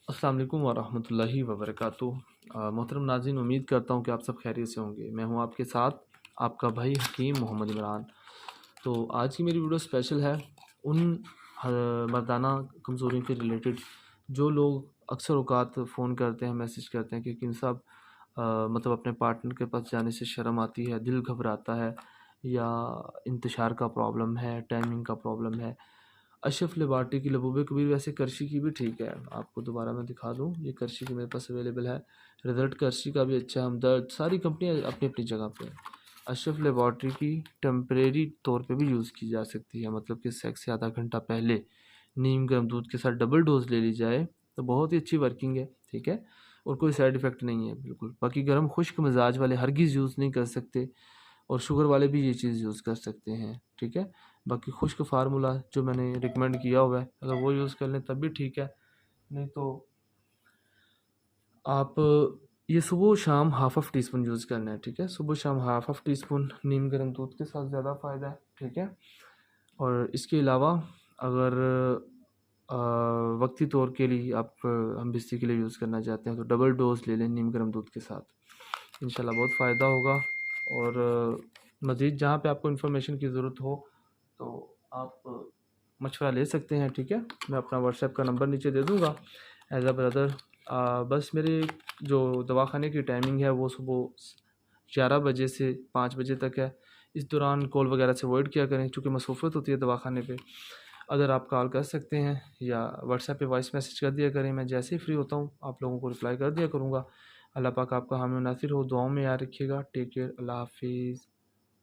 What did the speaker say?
अस्सलाम वालेकुम वरहमतुल्लाहि वबरकातुहू। मोहतरम नाज़रीन, उम्मीद करता हूँ कि आप सब खैरियत से होंगे। मैं हूँ आपके साथ आपका भाई हकीम मोहम्मद इमरान। तो आज की मेरी वीडियो स्पेशल है उन मर्दाना कमज़ोरियों के रिलेटेड जो लोग अक्सर औक़ात फ़ोन करते हैं, मैसेज करते हैं कि किन साहब मतलब अपने पार्टनर के पास जाने से शर्म आती है, दिल घबराता है या इंतशार का प्रॉब्लम है, टाइमिंग का प्रॉब्लम है। अशरफ लेबॉरेटरी की लबूबे कबीर, वैसे करशी की भी ठीक है, आपको दोबारा मैं दिखा दूँ, ये करशी की मेरे पास अवेलेबल है। रिज़ल्ट करशी का भी अच्छा है, हमदर्द, सारी कंपनियाँ अपनी अपनी जगह पे हैं। अशरफ लेबॉरेटरी की टेम्परेरी तौर पे भी यूज़ की जा सकती है, मतलब कि सेक्स से आधा घंटा पहले नीम गर्म दूध के साथ डबल डोज ले ली जाए तो बहुत ही अच्छी वर्किंग है, ठीक है, और कोई साइड इफ़ेक्ट नहीं है बिल्कुल। बाकी गर्म खुश्क मिजाज वाले हरगिज़ यूज़ नहीं कर सकते, और शुगर वाले भी ये चीज़ यूज़ कर सकते हैं, ठीक है। बाकी खुश्क फार्मूला जो मैंने रिकमेंड किया हुआ है, अगर वो यूज़ कर लें तब भी ठीक है, नहीं तो आप ये सुबह शाम half of tea spoon use करना है, ठीक है। सुबह शाम हाफ़ ऑफ़ टी स्पून नीम गर्म दूध के साथ ज़्यादा फ़ायदा है, ठीक है। और इसके अलावा अगर वक्ती तौर के लिए आप हम बिस्ती के लिए यूज़ करना चाहते हैं तो डबल डोज़ ले लें नीम गर्म दूध के साथ, इंशाल्लाह बहुत फ़ायदा होगा। और मज़ीद जहाँ पे आपको इन्फॉर्मेशन की ज़रूरत हो तो आप मशवरा ले सकते हैं, ठीक है। मैं अपना व्हाट्सएप का नंबर नीचे दे दूँगा एज़ अ ब्रदर। बस मेरे जो दवाखाने की टाइमिंग है वो सुबह 11 बजे से 5 बजे तक है। इस दौरान कॉल वगैरह से अवॉइड किया करें क्योंकि मसरूफ़ियत होती है दवाखाने पे। अगर आप कॉल कर सकते हैं या व्हाट्सएप पे वॉइस मैसेज कर दिया करें, मैं जैसे ही फ्री होता हूँ आप लोगों को रिप्लाई कर दिया करूँगा। अल्लाह पाक आपका हामी नासिर हो, दुआओं में याद रखिएगा। टेक केयर, अल्लाह हाफ़िज़।